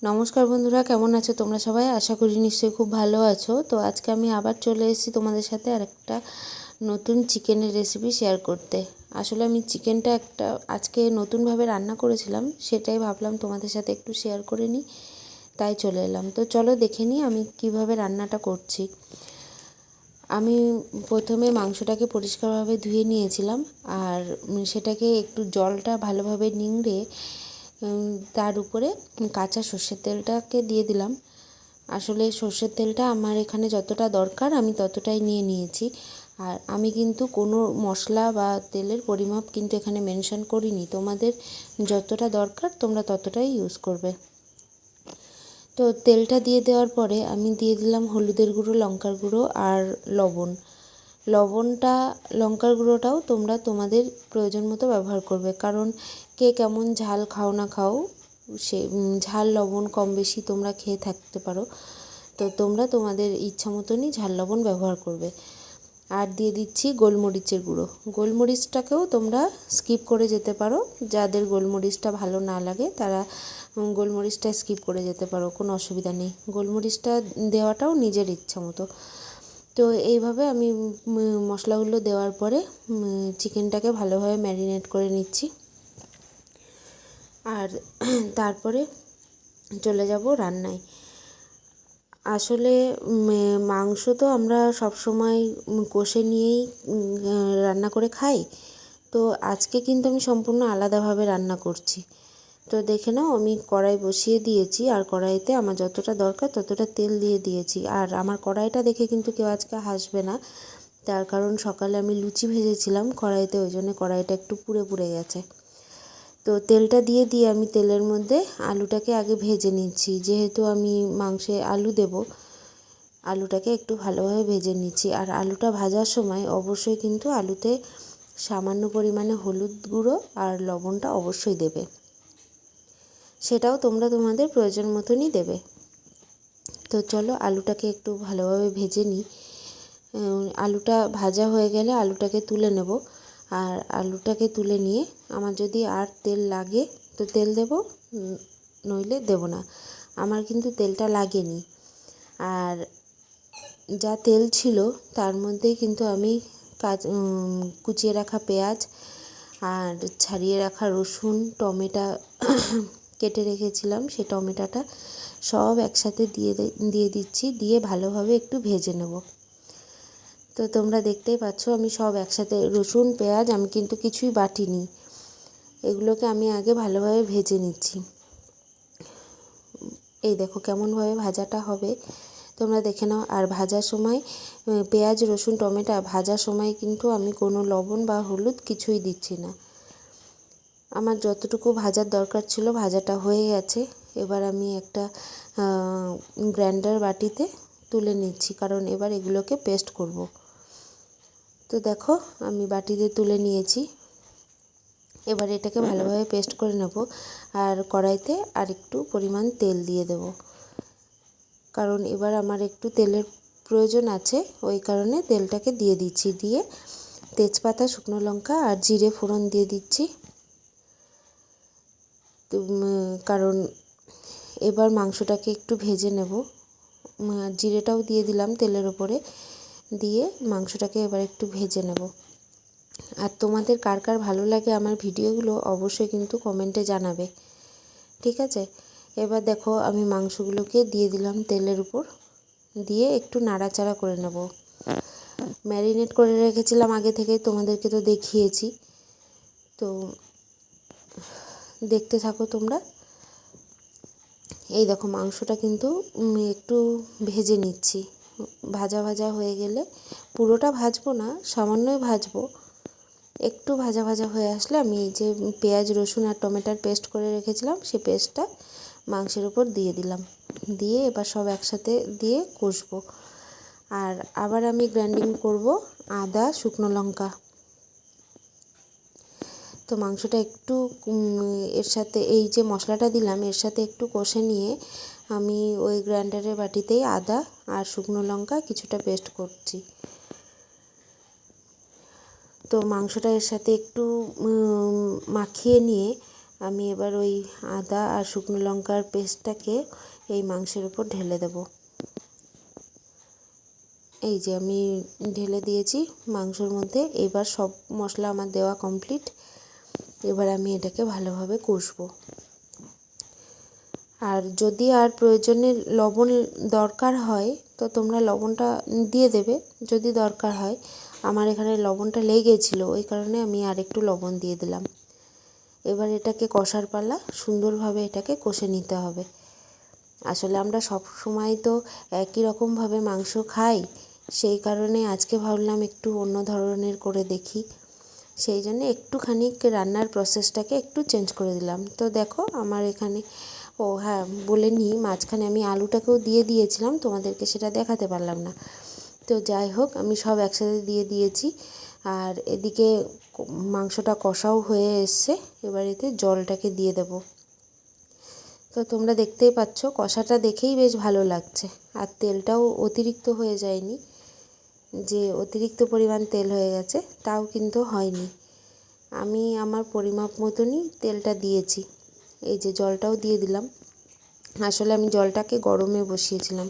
নমস্কার বন্ধুরা, কেমন আছো তোমরা সবাই? আশা করি নিশ্চয়ই খুব ভালো আছো। তো আজকে আমি আবার চলে এসেছি তোমাদের সাথে আরেকটা নতুন চিকেনের রেসিপি শেয়ার করতে। আসলে আমি চিকেনটা আজকে নতুনভাবে রান্না করেছিলাম, সেটাই ভাবলাম তোমাদের সাথে একটু শেয়ার করে নিই, তাই চলে এলাম। তো চলো দেখে নিই আমি কিভাবে রান্নাটা করছি। আমি প্রথমে মাংসটাকে পরিষ্কারভাবে ধুয়ে নিয়েছিলাম, আর সেটাকে একটু জলটা ভালোভাবে নিংড়ে তার উপরে কাঁচা সর্ষের তেলটাকে দিয়ে দিলাম। আসলে সর্ষের তেলটা আমার এখানে যতটা দরকার আমি ততটাই নিয়ে নিয়েছি। আর আমি কিন্তু কোনো মশলা বা তেলের পরিমাপ কিন্তু এখানে মেনশন করিনি, তোমাদের যতটা দরকার তোমরা ততটাই ইউজ করবে। তো তেলটা দিয়ে দেওয়ার পরে আমি দিয়ে দিলাম হলুদের গুঁড়ো, লঙ্কার গুঁড়ো আর লঙ্কার গুঁড়োটাও তোমরা তোমাদের প্রয়োজন মতো ব্যবহার করবে, কারণ কে কেমন ঝাল খাও না খাও, সে ঝাল লবণ কম বেশি তোমরা খেয়ে থাকতে পারো। তো তোমরা তোমাদের ইচ্ছা মতনই ঝাল লবণ ব্যবহার করবে। আর দিয়ে দিচ্ছি গোলমরিচের গুঁড়ো। গোলমরিচটাকেও তোমরা স্কিপ করে যেতে পারো, যাদের গোলমরিচটা ভালো না লাগে তারা গোলমরিচটা স্কিপ করে যেতে পারো, কোনো অসুবিধা নেই। গোলমরিচটা দেওয়াটাও নিজের ইচ্ছা মতো। তো এইভাবে আমি মশলাগুলো দেওয়ার পরে চিকেনটাকে ভালোভাবে ম্যারিনেট করে নিচ্ছি। আর তারপরে চলে যাব রান্নায়। আসলে মাংস তো আমরা সবসময় কষে নিয়েই রান্না করে খাই, তো আজকে কিন্তু আমি সম্পূর্ণ আলাদাভাবে রান্না করছি। তো দেখে নাও, আমি কড়াই বসিয়ে দিয়েছি, আর কড়াইতে আমার যতটা দরকার ততটা তেল দিয়ে দিয়েছি। আর আমার কড়াইটা দেখে কিন্তু কেউ আজকে হাসবে না, তার কারণ সকালে আমি লুচি ভেজেছিলাম কড়াইতে, ওই জন্য কড়াইটা একটু পুড়ে পুড়ে গেছে। তো তেলটা দিয়ে আমি তেলের মধ্যে আলুটাকে আগে ভেজে নিচ্ছি, যেহেতু আমি মাংসে আলু দেব, আলুটাকে একটু ভালোভাবে ভেজে নিচ্ছি। আর আলুটা ভাজার সময় অবশ্যই কিন্তু আলুতে সামান্য পরিমাণে হলুদ গুঁড়ো আর লবণটা অবশ্যই দেবে, সেটাও তোমরা তোমাদের প্রয়োজন মতনই দেবে। তো চলো আলুটাকে একটু ভালোভাবে ভেজে নিই। আলুটা ভাজা হয়ে গেলে আলুটাকে তুলে নেব। আর আলুটাকে তুলে নিয়ে আমার যদি আর তেল লাগে তো তেল দেব, নইলে দেব না। আমার কিন্তু তেলটা লাগেনি। আর যা তেল ছিল তার মধ্যেই কিন্তু আমি কুচিয়ে রাখা পেঁয়াজ আর ছাড়িয়ে রাখা রসুন, টমেটো কেটে রেখেছিলাম, সেই টমেটোটা সব একসাথে দিয়ে দিচ্ছি, দিয়ে ভালোভাবে একটু ভেজে নেব। তো তোমরা দেখতেই পাচ্ছ আমি সব একসাথে, রসুন পেঁয়াজ আমি কিন্তু কিছুই বাটিনি, এগুলোকে আমি আগে ভালোভাবে ভেজে নিচ্ছি। এই দেখো কেমনভাবে ভাজাটা হবে, তোমরা দেখে নাও। আর ভাজার সময় পেঁয়াজ রসুন টমেটো ভাজার সময় কিন্তু আমি কোনো লবণ বা হলুদ কিছুই দিচ্ছি না। আমার যতটুকু ভাজার দরকার ছিল ভাজাটা হয়ে গেছে। এবার আমি একটা গ্রাইন্ডার বাটিতে তুলে নিচ্ছি, কারণ এবার এগুলোকে পেস্ট করব। তো দেখো আমি বাটিতে তুলে নিয়েছি। এবার এটাকে ভালোভাবে পেস্ট করে নেব। আর কড়াইতে আরেকটু পরিমাণ তেল দিয়ে দেব, কারণ এবার আমার একটু তেলের প্রয়োজন আছে, ওই কারণে তেলটাকে দিয়ে দিচ্ছি। দিয়ে তেজপাতা, শুকনো লঙ্কা আর জিরে ফোড়ন দিয়ে দিচ্ছি, কারণ এবার মাংসটাকে একটু ভেজে নেব। জিরেটাও দিয়ে দিলাম তেলের ওপরে, দিয়ে মাংসটাকে এবার একটু ভেজে নেব। আর তোমাদের কার কার ভালো লাগে আমার ভিডিওগুলো অবশ্যই কিন্তু কমেন্টে জানাবে, ঠিক আছে? এবার দেখো আমি মাংসগুলোকে দিয়ে দিলাম তেলের উপর, দিয়ে একটু নাড়াচাড়া করে নেব। ম্যারিনেট করে রেখেছিলাম আগে থেকে, তোমাদেরকে তো দেখিয়েছি। তো দেখতে থাকো তোমরা। এই দেখো মাংসটা কিন্তু একটু ভেজে নিচ্ছি, ভাজা ভাজা হয়ে গেলে, পুরোটা ভাজবো না, সামান্যই ভাজবো। একটু ভাজা ভাজা হয়ে আসলে আমি এই যে পেঁয়াজ রসুন আর টমেটোর পেস্ট করে রেখেছিলাম সেই পেস্টটা মাংসের উপর দিয়ে দিলাম, দিয়ে এবার সব একসাথে দিয়ে কষবো। আর আবার আমি গ্রাইন্ডিং করব আদা শুকনো লঙ্কা। তো মাংসটা একটু এর সাথে এই যে মশলাটা দিলাম এর সাথে একটু কষে নিয়ে আমি ওই গ্রাইন্ডারের বাটিতেই আদা আর শুকনো লঙ্কা কিছুটা পেস্ট করছি। তো মাংসটা এর সাথে একটু মাখিয়ে নিয়ে আমি এবার ওই আদা আর শুকনো লঙ্কার পেস্টটাকে এই মাংসের উপর ঢেলে দেব। এই যে আমি ঢেলে দিয়েছি মাংসের মধ্যে। এবার সব মশলা আমার দেওয়া কমপ্লিট। এবার আমি এটাকে ভালোভাবে কষবো। আর যদি আর প্রয়োজনে লবণ দরকার হয় তো তোমরা লবণটা দিয়ে দেবে যদি দরকার হয়। আমার এখানে লবণটা লেগেছিলো, ওই কারণে আমি আরেকটু লবণ দিয়ে দিলাম। এবার এটাকে কষার পালা, সুন্দরভাবে এটাকে কষে নিতে হবে। আসলে আমরা সব সময় তো একই রকমভাবে মাংস খাই, সেই কারণে আজকে ভাবলাম একটু অন্য ধরনের করে দেখি। সেই জন্য একটুখানি রান্নার প্রসেসটাকে একটু চেঞ্জ করে দিলাম। তো দেখো আমার এখানে, ও হ্যাঁ বলে নিই, মাঝখানে আমি আলুটাকেও দিয়ে দিয়েছিলাম, তোমাদেরকে সেটা দেখাতে পারলাম না। তো যাই হোক, আমি সব একসাথে দিয়ে দিয়েছি। আর এদিকে মাংসটা কষাও হয়ে এসছে। এবার এতে জলটাকে দিয়ে দেব। তো তোমরা দেখতেই পাচ্ছ কষাটা দেখেই বেশ ভালো লাগছে। আর তেলটাও অতিরিক্ত হয়ে যায়নি, যে অতিরিক্ত পরিমাণ তেল হয়ে গেছে তাও কিন্তু হয়নি। আমি আমার পরিমাপ মতনই তেলটা দিয়েছি। এই যে জলটাও দিয়ে দিলাম। আসলে আমি জলটাকে গরমে বসিয়েছিলাম,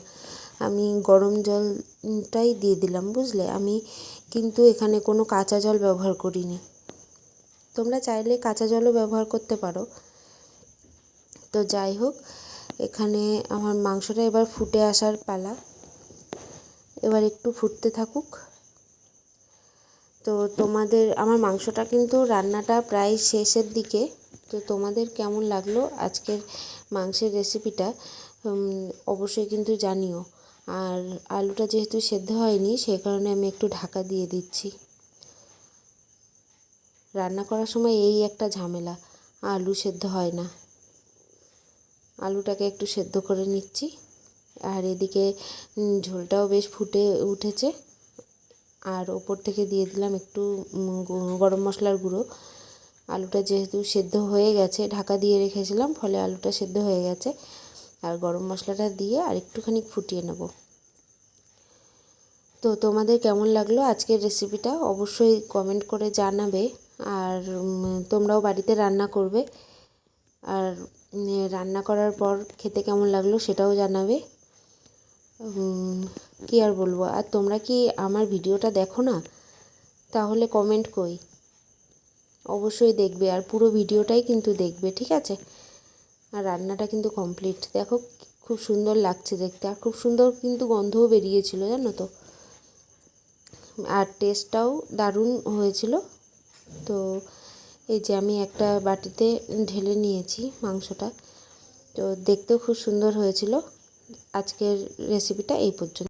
আমি গরম জলটাই দিয়ে দিলাম, বুঝলে। আমি কিন্তু এখানে কোনো কাঁচা জল ব্যবহার করিনি। তোমরা চাইলে কাঁচা জলও ব্যবহার করতে পারো। তো যাই হোক, এখানে আমার মাংসটা এবার ফুটে আসার পালা। এবার একটু ফুটতে থাকুক। তো তোমাদের, আমার মাংসটা কিন্তু রান্নাটা প্রায় শেষের দিকে। তো তোমাদের কেমন লাগলো আজকের মাংসের রেসিপিটা অবশ্যই কিন্তু জানিও। আর আলুটা যেহেতু সেদ্ধ হয়নি, সেই কারণে আমি একটু ঢাকা দিয়ে দিচ্ছি। রান্না করার সময় এই একটা ঝামেলা, আলু সেদ্ধ হয় না। আলুটাকে একটু সেদ্ধ করে নিচ্ছি। আর এদিকে ঝোলটাও বেশ ফুটে উঠেছে। আর ওপর থেকে দিয়ে দিলাম একটু গরম মশলার গুঁড়ো। আলুটা যেহেতু সেদ্ধ হয়ে গেছে, ঢাকা দিয়ে রেখেছিলাম, ফলে আলুটা সেদ্ধ হয়ে গেছে। আর গরম মশলাটা দিয়ে আর একটুখানি ফুটিয়ে নেব। তো তোমাদের কেমন লাগলো আজকের রেসিপিটা অবশ্যই কমেন্ট করে জানাবে। আর তোমরাও বাড়িতে রান্না করবে। আর রান্না করার পর খেতে কেমন লাগলো সেটাও জানাবে। কী আর বলবো। আর তোমরা কি আমার ভিডিওটা দেখো না? তাহলে কমেন্ট কই, অবশ্যই দেখবে। আর পুরো ভিডিওটাই কিন্তু দেখবে, ঠিক আছে? আর রান্নাটা কিন্তু কমপ্লিট। দেখো খুব সুন্দর লাগছে দেখতে, আর খুব সুন্দর কিন্তু গন্ধও বেরিয়েছিল, জানো তো। আর টেস্টটাও দারুণ হয়েছিল। তো এই যে আমি একটা বাটিতে ঢেলে নিয়েছি মাংসটা। তো দেখতেও খুব সুন্দর হয়েছিল। আজকের রেসিপিটা এই পর্যন্ত।